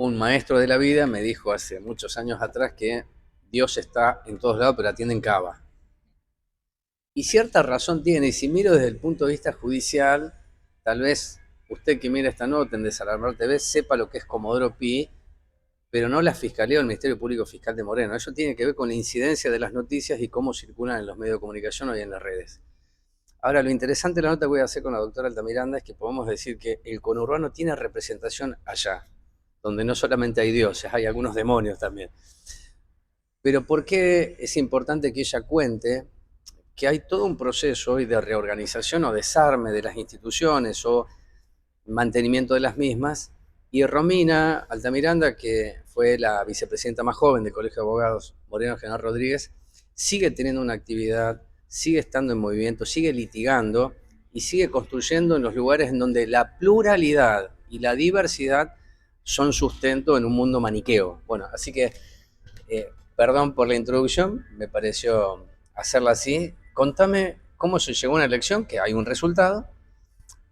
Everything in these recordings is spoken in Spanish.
Un maestro de la vida me dijo hace muchos años atrás que Dios está en todos lados, pero atiende en Cava. Y cierta razón tiene, y si miro desde el punto de vista judicial, tal vez usted que mira esta nota en Desalarmar TV sepa lo que es Comodoro Pi, pero no la Fiscalía o el Ministerio Público Fiscal de Moreno. Eso tiene que ver con la incidencia de las noticias y cómo circulan en los medios de comunicación o en las redes. Ahora, lo interesante de la nota que voy a hacer con la doctora Altamiranda es que podemos decir que el conurbano tiene representación allá, donde no solamente hay dioses, hay algunos demonios también. Pero ¿por qué es importante que ella cuente que hay todo un proceso hoy de reorganización o desarme de las instituciones o mantenimiento de las mismas? Y Romina Altamiranda, que fue la vicepresidenta más joven del Colegio de Abogados Moreno General Rodríguez, sigue teniendo una actividad, sigue estando en movimiento, sigue litigando y sigue construyendo en los lugares en donde la pluralidad y la diversidad son sustento en un mundo maniqueo. Bueno, así que perdón por la introducción, me pareció hacerla así. Contame cómo se llegó a una elección, que hay un resultado,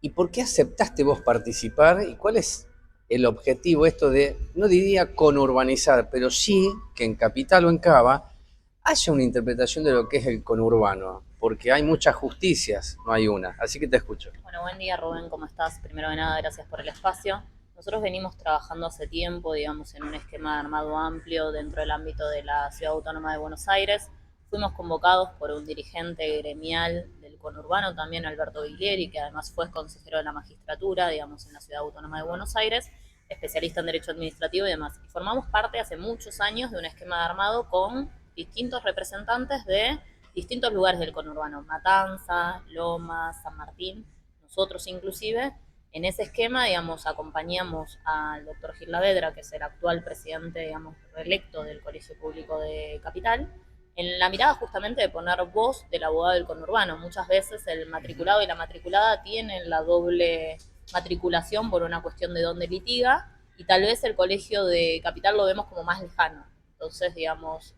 y por qué aceptaste vos participar y cuál es el objetivo esto de, no diría conurbanizar, pero sí que en Capital o en Cava haya una interpretación de lo que es el conurbano, porque hay muchas justicias, no hay una. Así que te escucho. Bueno, buen día Rubén, ¿cómo estás? Primero de nada, gracias por el espacio. Nosotros venimos trabajando hace tiempo, digamos, en un esquema armado amplio dentro del ámbito de la Ciudad Autónoma de Buenos Aires. Fuimos convocados por un dirigente gremial del conurbano, también Alberto Viglieri, que además fue consejero de la magistratura, digamos, en la Ciudad Autónoma de Buenos Aires, especialista en Derecho Administrativo y demás. Y formamos parte hace muchos años de un esquema armado con distintos representantes de distintos lugares del conurbano, Matanza, Lomas, San Martín. Nosotros inclusive en ese esquema, digamos, acompañamos al doctor Gil Lavedra, que es el actual presidente, digamos, reelecto del Colegio Público de Capital, en la mirada justamente de poner voz del abogado del conurbano. Muchas veces el matriculado y la matriculada tienen la doble matriculación por una cuestión de dónde litiga, y tal vez el Colegio de Capital lo vemos como más lejano. Entonces, digamos,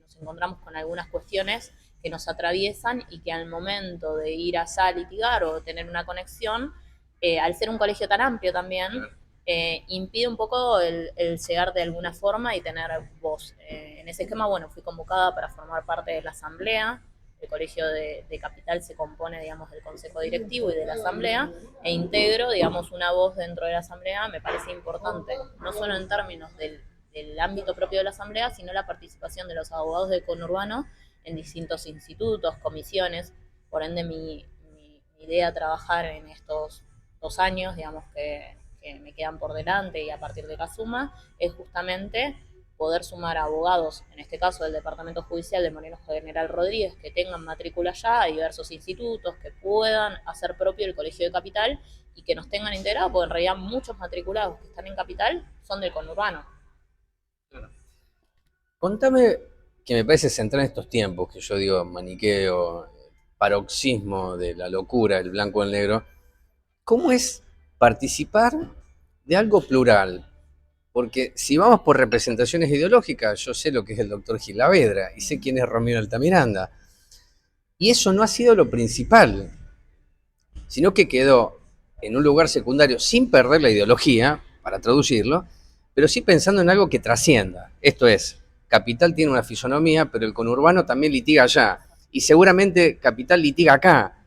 nos encontramos con algunas cuestiones que nos atraviesan y que al momento de ir allá a litigar o tener una conexión, al ser un colegio tan amplio también, impide un poco el llegar de alguna forma y tener voz. En ese esquema, bueno, fui convocada para formar parte de la asamblea. El colegio de Capital se compone, digamos, del consejo directivo y de la asamblea, e integro, digamos, una voz dentro de la asamblea. Me parece importante, no solo en términos del ámbito propio de la asamblea, sino la participación de los abogados del conurbano en distintos institutos, comisiones. Por ende, mi idea trabajar en estos 2 años, digamos, que me quedan por delante y a partir de Casuma, es justamente poder sumar a abogados, en este caso del Departamento Judicial de Moreno General Rodríguez, que tengan matrícula ya a diversos institutos, que puedan hacer propio el Colegio de Capital y que nos tengan integrados, porque en realidad muchos matriculados que están en Capital son del conurbano. Contame, que me parece central en estos tiempos, que yo digo maniqueo, paroxismo de la locura, el blanco o el negro, ¿cómo es participar de algo plural? Porque si vamos por representaciones ideológicas, yo sé lo que es el doctor Gilavedra y sé quién es Romero Altamiranda. Y eso no ha sido lo principal, sino que quedó en un lugar secundario sin perder la ideología, para traducirlo, pero sí pensando en algo que trascienda. Esto es, Capital tiene una fisonomía, pero el conurbano también litiga allá. Y seguramente Capital litiga acá,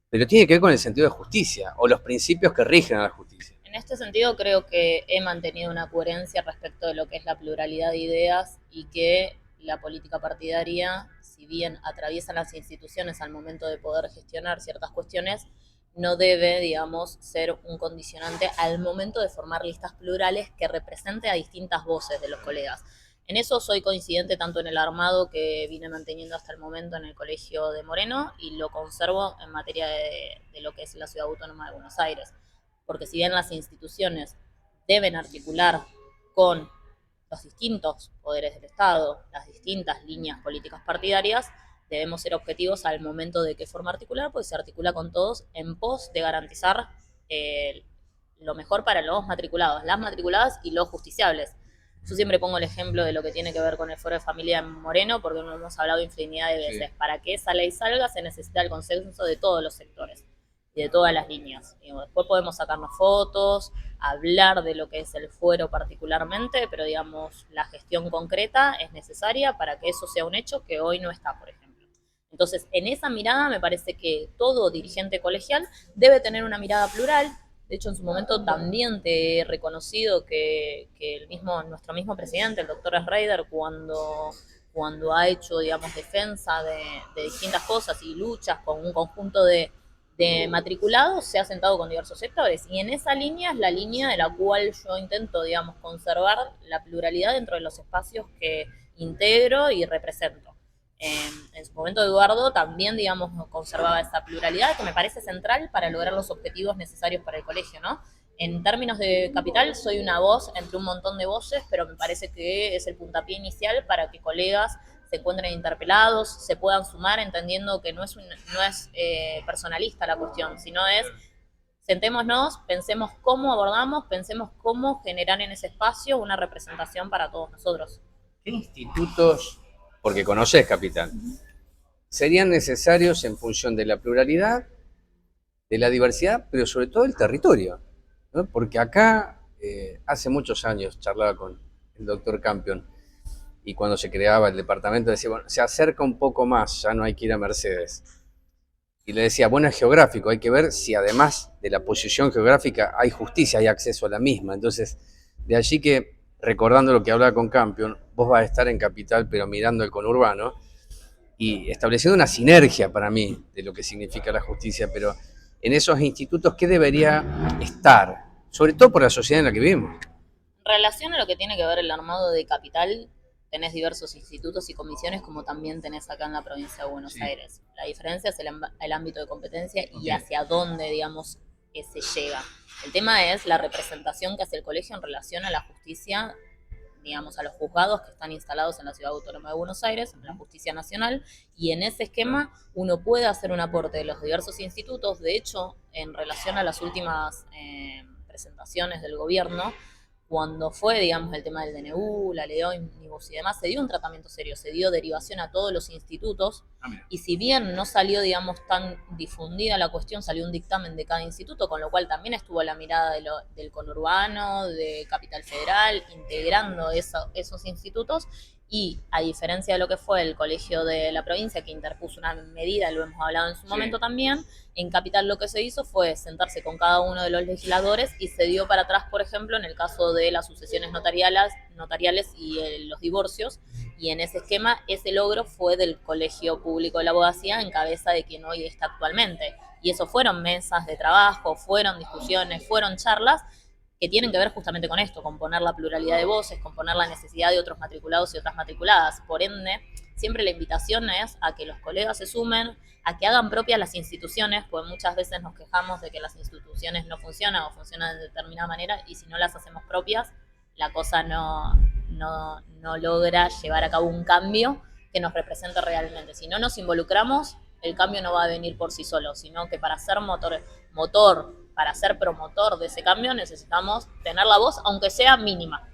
pero tiene que ver con el sentido de justicia o los principios que rigen a la justicia. En este sentido, creo que he mantenido una coherencia respecto de lo que es la pluralidad de ideas, y que la política partidaria, si bien atraviesa las instituciones al momento de poder gestionar ciertas cuestiones, no debe, digamos, ser un condicionante al momento de formar listas plurales que represente a distintas voces de los colegas. En eso soy coincidente tanto en el armado que vine manteniendo hasta el momento en el Colegio de Moreno, y lo conservo en materia de lo que es la Ciudad Autónoma de Buenos Aires. Porque si bien las instituciones deben articular con los distintos poderes del Estado, las distintas líneas políticas partidarias, debemos ser objetivos al momento de qué forma articular, pues se articula con todos en pos de garantizar lo mejor para los matriculados, las matriculadas y los justiciables. Yo siempre pongo el ejemplo de lo que tiene que ver con el Foro de Familia en Moreno, porque lo hemos hablado infinidad de veces. Sí. Para que esa ley salga se necesita el consenso de todos los sectores. y de todas las líneas. Digo, después podemos sacarnos fotos, hablar de lo que es el fuero particularmente, pero digamos, la gestión concreta es necesaria para que eso sea un hecho que hoy no está, por ejemplo. Entonces, en esa mirada me parece que todo dirigente colegial debe tener una mirada plural. De hecho, en su momento también te he reconocido que nuestro mismo presidente, el doctor Schreider, cuando ha hecho, digamos, defensa de distintas cosas y luchas con un conjunto de matriculados, se ha sentado con diversos sectores. Y en esa línea es la línea de la cual yo intento, digamos, conservar la pluralidad dentro de los espacios que integro y represento. En su momento Eduardo también, digamos, conservaba esa pluralidad que me parece central para lograr los objetivos necesarios para el colegio, ¿no? En términos de capital, soy una voz entre un montón de voces, pero me parece que es el puntapié inicial para que colegas se encuentren interpelados, se puedan sumar, entendiendo que no es personalista la cuestión, sino es sentémonos, pensemos cómo abordamos, pensemos cómo generar en ese espacio una representación para todos nosotros. ¿Qué institutos, porque conoces Capital, serían necesarios en función de la pluralidad, de la diversidad, pero sobre todo el territorio? ¿No? Porque acá, hace muchos años, charlaba con el doctor Campion, y cuando se creaba el departamento decía, bueno, se acerca un poco más, ya no hay que ir a Mercedes. Y le decía, bueno, es geográfico, hay que ver si además de la posición geográfica hay justicia, hay acceso a la misma. Entonces, de allí que, recordando lo que hablaba con Campion, vos vas a estar en Capital, pero mirando el conurbano, y estableciendo una sinergia para mí de lo que significa la justicia, pero en esos institutos, ¿qué debería estar? Sobre todo por la sociedad en la que vivimos. En relación a lo que tiene que ver el armado de Capital, tenés diversos institutos y comisiones como también tenés acá en la provincia de Buenos Aires. La diferencia es el ámbito de competencia y hacia dónde, digamos, que se llega. El tema es la representación que hace el colegio en relación a la justicia, digamos, a los juzgados que están instalados en la Ciudad Autónoma de Buenos Aires, en la Justicia Nacional, y en ese esquema uno puede hacer un aporte de los diversos institutos. De hecho, en relación a las últimas presentaciones del gobierno, cuando fue, digamos, el tema del DNU, la ley ómnibus y demás, se dio un tratamiento serio, se dio derivación a todos los institutos, y si bien no salió, digamos, tan difundida la cuestión, salió un dictamen de cada instituto, con lo cual también estuvo la mirada del conurbano, de Capital Federal, integrando esos institutos, y a diferencia de lo que fue el colegio de la provincia, que interpuso una medida, lo hemos hablado en su momento también, en Capital lo que se hizo fue sentarse con cada uno de los legisladores y se dio para atrás, por ejemplo, en el caso de las sucesiones notariales y los divorcios, y en ese esquema ese logro fue del Colegio Público de la Abogacía en cabeza de quien hoy está actualmente. Y eso fueron mesas de trabajo, fueron discusiones, fueron charlas que tienen que ver justamente con esto, con poner la pluralidad de voces, con poner la necesidad de otros matriculados y otras matriculadas. Por ende, siempre la invitación es a que los colegas se sumen, a que hagan propias las instituciones, porque muchas veces nos quejamos de que las instituciones no funcionan o funcionan de determinada manera, y si no las hacemos propias, la cosa no logra llevar a cabo un cambio que nos represente realmente. Si no nos involucramos, el cambio no va a venir por sí solo, sino que para ser para ser promotor de ese cambio necesitamos tener la voz, aunque sea mínima.